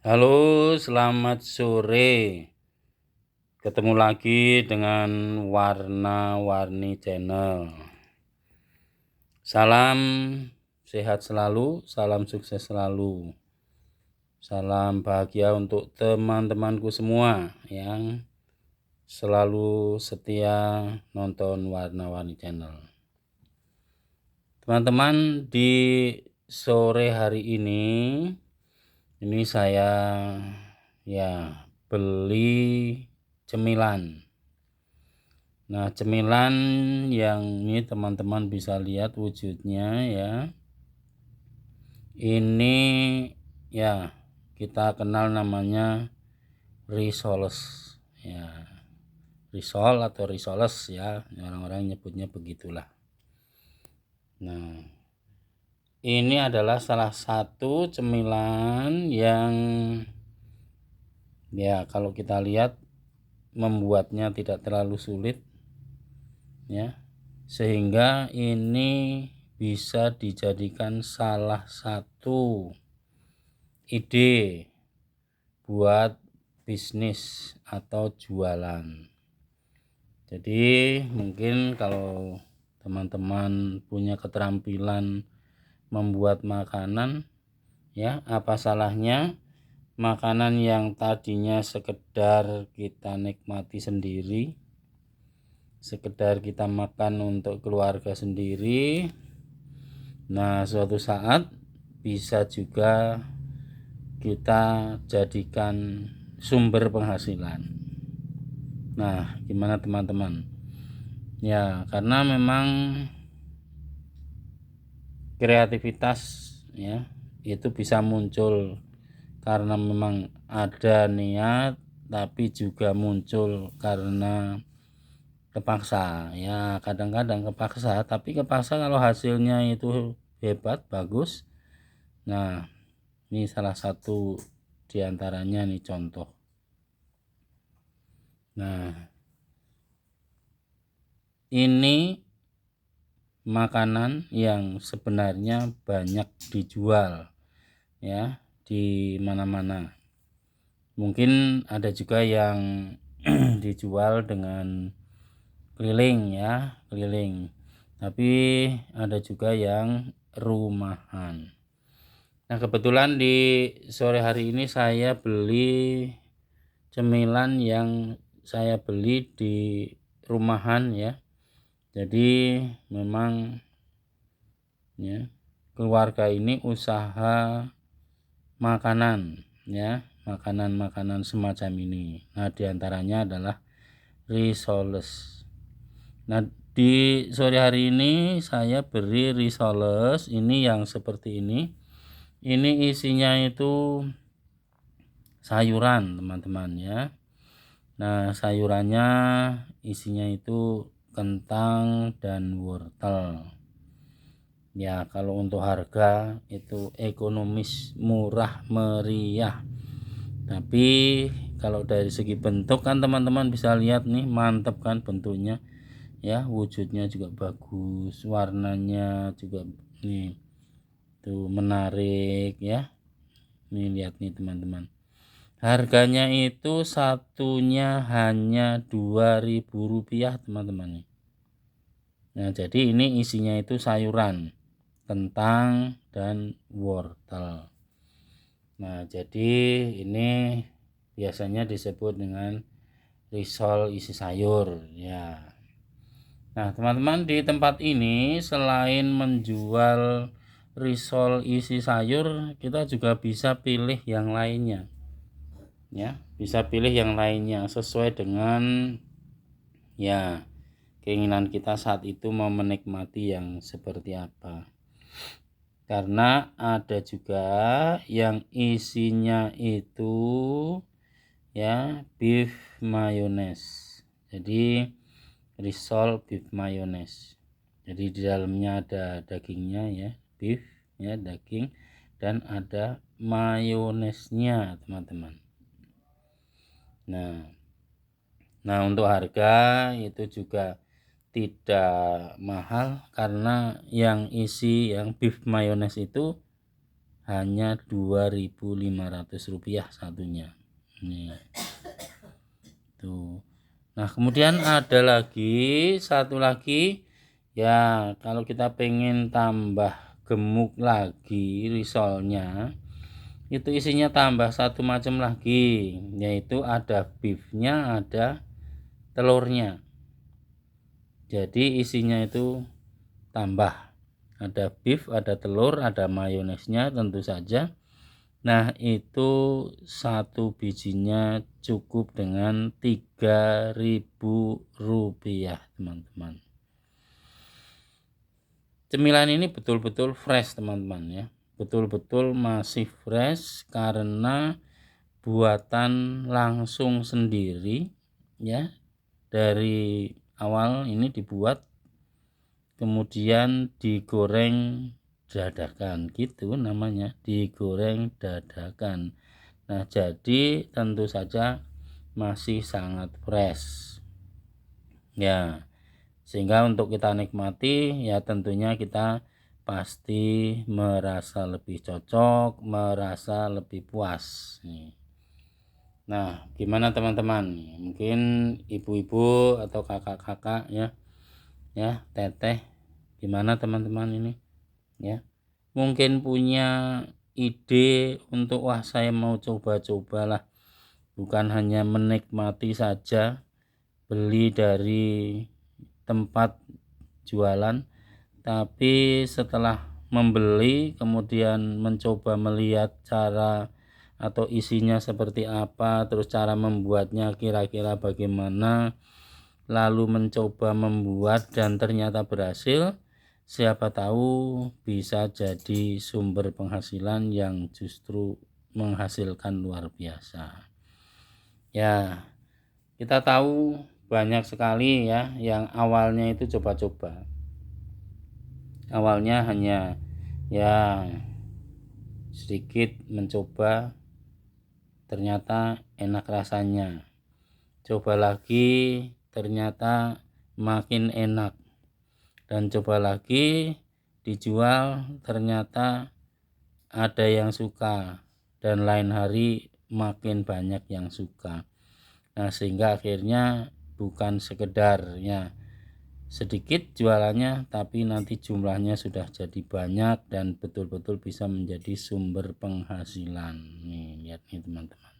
Halo, selamat sore. Ketemu lagi dengan Warna-Warni Channel. Salam sehat selalu, salam sukses selalu. Salam bahagia untuk teman-temanku semua yang selalu setia nonton Warna-Warni Channel. Teman-teman, di sore hari ini saya beli cemilan. Nah, cemilan yang ini teman-teman bisa lihat wujudnya ya. Ini kita kenal namanya risoles ya. Risol atau risoles ya, orang-orang nyebutnya begitulah. Nah, ini adalah salah satu cemilan yang kalau kita lihat membuatnya tidak terlalu sulit ya, sehingga ini bisa dijadikan salah satu ide buat bisnis atau jualan. Jadi mungkin kalau teman-teman punya keterampilan membuat makanan ya, apa salahnya makanan yang tadinya sekedar kita nikmati sendiri, sekedar kita makan untuk keluarga sendiri, nah suatu saat bisa juga kita jadikan sumber penghasilan. Nah, gimana teman-teman? Ya, karena memang kreativitas ya itu bisa muncul karena memang ada niat, tapi juga muncul karena kepaksa ya. Kadang-kadang kepaksa, tapi kepaksa kalau hasilnya itu hebat, bagus. Nah, ini salah satu diantaranya nih contoh. Nah, ini makanan yang sebenarnya banyak dijual ya di mana-mana. Mungkin ada juga yang dijual dengan keliling. Tapi ada juga yang rumahan. Nah, kebetulan di sore hari ini saya beli cemilan yang saya beli di rumahan ya. Jadi memang ya, keluarga ini usaha makanan ya, makanan-makanan semacam ini. Nah, diantaranya adalah risoles. Nah, di sore hari ini saya beri risoles ini yang seperti ini. Ini isinya itu sayuran teman-teman ya. Nah, sayurannya isinya itu kentang dan wortel. Ya, kalau untuk harga itu ekonomis, murah meriah. Tapi kalau dari segi bentuk kan teman-teman bisa lihat nih, mantap kan bentuknya ya, wujudnya juga bagus, warnanya juga nih tuh menarik ya. Nih lihat nih teman-teman, harganya itu satunya hanya Rp2.000 teman-teman. Nah, jadi ini isinya itu sayuran, kentang dan wortel. Nah, jadi ini biasanya disebut dengan risol isi sayur ya. Nah, teman-teman, di tempat ini selain menjual risol isi sayur, kita juga bisa pilih yang lainnya ya, bisa pilih yang lainnya sesuai dengan ya keinginan kita saat itu mau menikmati yang seperti apa. Karena ada juga yang isinya itu ya beef mayonnaise. Jadi risol beef mayonnaise. Jadi di dalamnya ada dagingnya ya, beef ya, daging, dan ada mayonesnya teman-teman. Nah, untuk harga itu juga tidak mahal karena yang isi yang beef mayonnaise itu hanya Rp2.500 satunya. Ini tuh. Nah, kemudian ada lagi satu lagi ya, kalau kita pengen tambah gemuk lagi risolnya, itu isinya tambah satu macam lagi, yaitu ada beefnya, ada telurnya. Jadi isinya itu tambah, ada beef, ada telur, ada mayonesnya tentu saja. Nah, itu satu bijinya cukup dengan Rp3.000, teman-teman. Cemilan ini betul-betul fresh, teman-teman ya. Betul-betul masih fresh karena buatan langsung sendiri ya. Dari awal ini dibuat, kemudian digoreng dadakan, gitu namanya, digoreng dadakan. Nah, jadi tentu saja masih sangat fresh ya, sehingga untuk kita nikmati ya tentunya kita pasti merasa lebih cocok, merasa lebih puas nih. Nah, gimana teman-teman, mungkin ibu-ibu atau kakak-kakak ya teteh, gimana teman-teman ini ya, mungkin punya ide untuk wah saya mau coba-cobalah, bukan hanya menikmati saja beli dari tempat jualan, tapi setelah membeli kemudian mencoba melihat cara atau isinya seperti apa, terus cara membuatnya kira-kira bagaimana, lalu mencoba membuat dan ternyata berhasil, siapa tahu bisa jadi sumber penghasilan yang justru menghasilkan luar biasa ya. Kita tahu banyak sekali ya yang awalnya itu coba-coba, awalnya hanya ya sedikit mencoba, ternyata enak rasanya, coba lagi ternyata makin enak, dan coba lagi dijual ternyata ada yang suka, dan lain hari makin banyak yang suka. Nah, sehingga akhirnya bukan sekedar ya sedikit jualannya, tapi nanti jumlahnya sudah jadi banyak dan betul-betul bisa menjadi sumber penghasilan. Nih, lihat nih teman-teman.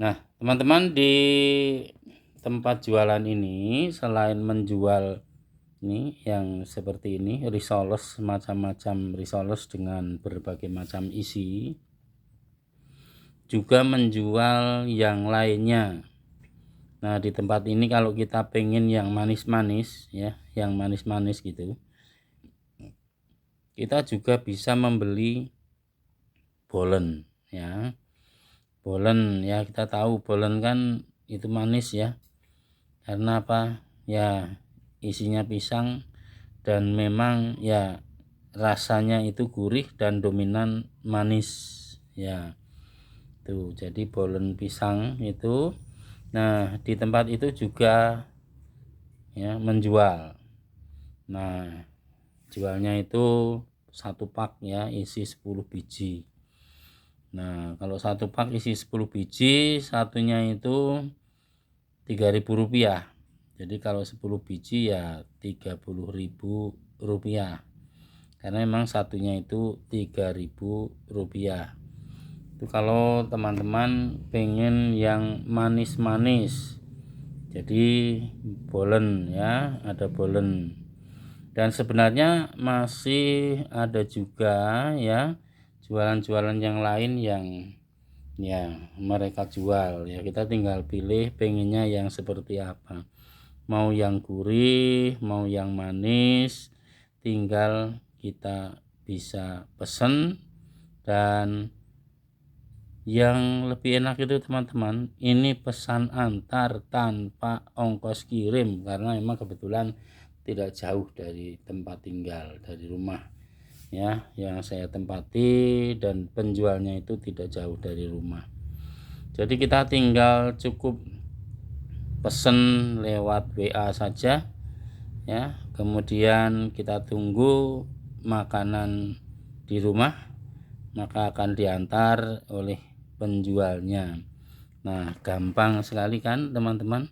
Nah, teman-teman, di tempat jualan ini selain menjual ini yang seperti ini, risoles, macam-macam risoles dengan berbagai macam isi, juga menjual yang lainnya. Nah, di tempat ini kalau kita pengen yang manis-manis ya, yang manis-manis gitu, kita juga bisa membeli bolen ya. Bolen ya, kita tahu bolen kan itu manis ya. Karena apa? Ya, isinya pisang dan memang ya rasanya itu gurih dan dominan manis ya. Tuh, jadi bolen pisang itu. Nah, di tempat itu juga ya menjual. Nah, jualnya itu satu pak ya, isi 10 biji. Nah, kalau satu pak isi 10 biji, satunya itu Rp3.000. Jadi kalau 10 biji ya Rp30.000. Karena memang satunya itu Rp3.000. Itu kalau teman-teman pengen yang manis-manis, jadi bolen ya, ada bolen. Dan sebenarnya masih ada juga ya jualan-jualan yang lain yang ya mereka jual ya, kita tinggal pilih pengennya yang seperti apa, mau yang gurih mau yang manis, tinggal kita bisa pesen. Dan yang lebih enak itu teman-teman, ini pesan antar tanpa ongkos kirim, karena memang kebetulan tidak jauh dari tempat tinggal, dari rumah ya yang saya tempati, dan penjualnya itu tidak jauh dari rumah. Jadi kita tinggal cukup pesen lewat WA saja ya, kemudian kita tunggu makanan di rumah, maka akan diantar oleh penjualnya. Nah, gampang sekali kan teman-teman.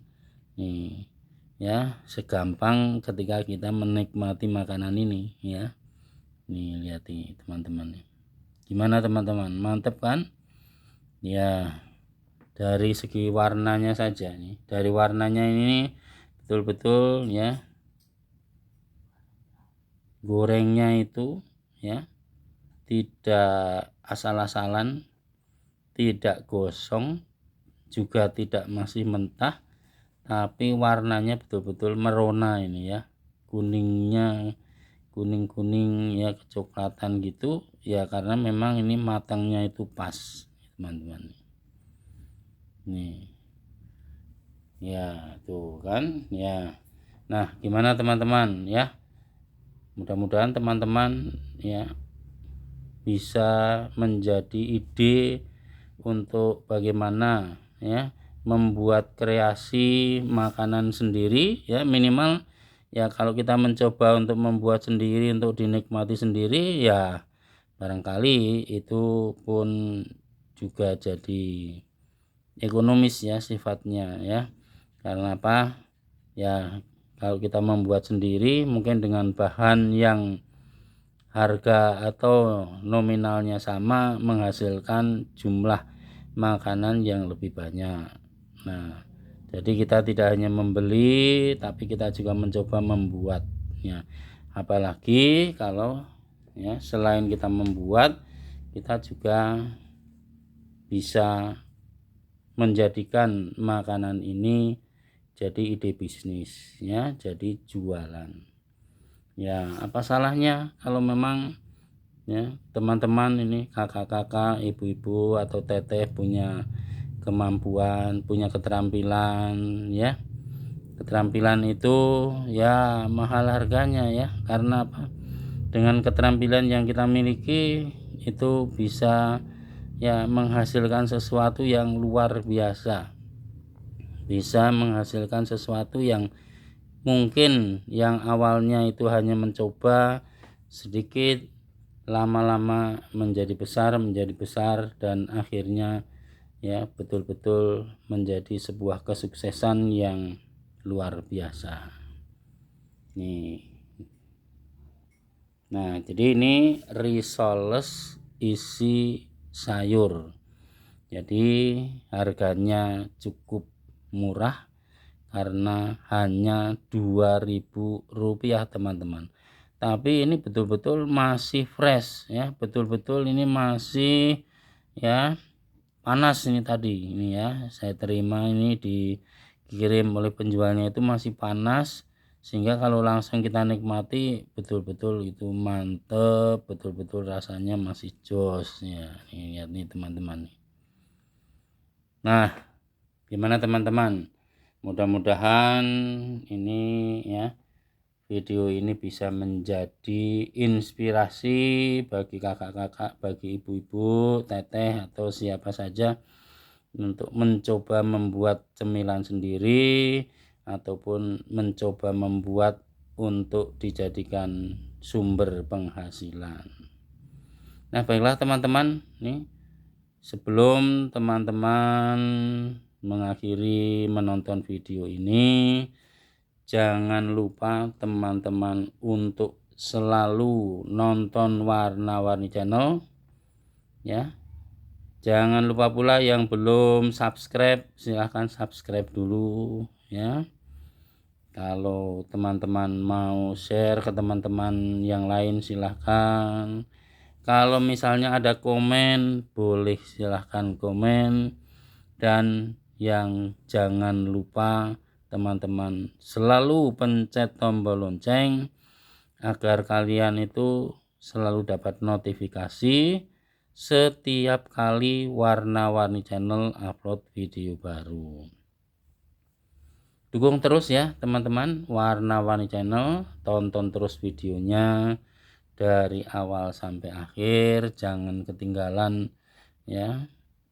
Nih ya, segampang ketika kita menikmati makanan ini ya. Nih lihat nih teman-teman. Gimana teman-teman? Mantep kan? Ya, dari segi warnanya saja nih. Dari warnanya ini betul-betul ya, gorengnya itu ya tidak asal-asalan, tidak gosong, juga tidak masih mentah, tapi warnanya betul-betul merona ini ya, kuningnya kuning-kuning ya, kecoklatan gitu ya, karena memang ini matangnya itu pas teman-teman. Nih ya tuh kan ya. Nah, gimana teman-teman ya, mudah-mudahan teman-teman ya bisa menjadi ide untuk bagaimana ya membuat kreasi makanan sendiri ya. Minimal ya, kalau kita mencoba untuk membuat sendiri untuk dinikmati sendiri ya, barangkali itu pun juga jadi ekonomis ya sifatnya ya. Karena apa ya, kalau kita membuat sendiri mungkin dengan bahan yang harga atau nominalnya sama, menghasilkan jumlah makanan yang lebih banyak. Nah, jadi kita tidak hanya membeli, tapi kita juga mencoba membuatnya. Apalagi kalau ya, selain kita membuat, kita juga bisa menjadikan makanan ini jadi ide bisnis ya, jadi jualan. Ya, apa salahnya kalau memang ya teman-teman ini, kakak-kakak, ibu-ibu atau teteh punya kemampuan, punya keterampilan ya. Keterampilan itu ya mahal harganya ya, karena apa? Dengan keterampilan yang kita miliki itu bisa ya menghasilkan sesuatu yang luar biasa. Bisa menghasilkan sesuatu yang mungkin yang awalnya itu hanya mencoba sedikit, lama-lama menjadi besar dan akhirnya ya betul-betul menjadi sebuah kesuksesan yang luar biasa. Nih. Nah, jadi ini risoles isi sayur. Jadi harganya cukup murah karena hanya Rp2.000 teman-teman. Tapi ini betul-betul masih fresh ya, betul-betul ini masih ya panas ini tadi ini ya, saya terima ini dikirim oleh penjualnya itu masih panas, sehingga kalau langsung kita nikmati betul-betul itu mantep, betul-betul rasanya masih jos ya. Ini lihat nih teman-teman. Nah, gimana teman-teman? Mudah-mudahan ini ya, video ini bisa menjadi inspirasi bagi kakak-kakak, bagi ibu-ibu, teteh atau siapa saja untuk mencoba membuat cemilan sendiri ataupun mencoba membuat untuk dijadikan sumber penghasilan. Nah, baiklah teman-teman, nih sebelum teman-teman mengakhiri menonton video ini, jangan lupa teman-teman untuk selalu nonton Warna-Warni Channel ya. Jangan lupa pula yang belum subscribe, silahkan subscribe dulu ya. Kalau teman-teman mau share ke teman-teman yang lain silahkan. Kalau misalnya ada komen, boleh silahkan komen. Dan yang jangan lupa teman-teman selalu pencet tombol lonceng agar kalian itu selalu dapat notifikasi setiap kali Warna-Warni Channel upload video baru. Dukung terus ya teman-teman Warna-Warni Channel, tonton terus videonya dari awal sampai akhir, jangan ketinggalan ya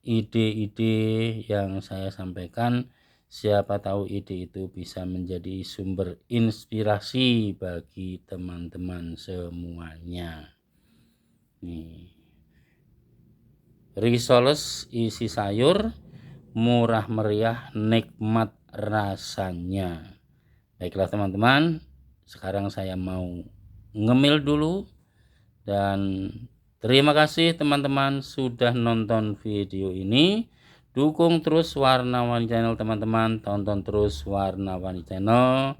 ide-ide yang saya sampaikan. Siapa tahu ide itu bisa menjadi sumber inspirasi bagi teman-teman semuanya. Nih, risoles isi sayur, murah meriah, nikmat rasanya. Baiklah teman-teman, sekarang saya mau ngemil dulu. Dan terima kasih teman-teman sudah nonton video ini. Dukung terus Warna-Warni Channel teman-teman, tonton terus Warna-Warni Channel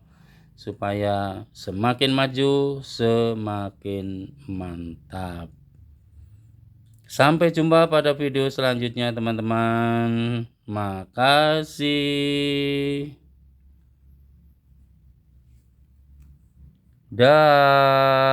supaya semakin maju, semakin mantap. Sampai jumpa pada video selanjutnya teman-teman. Makasih. Dah.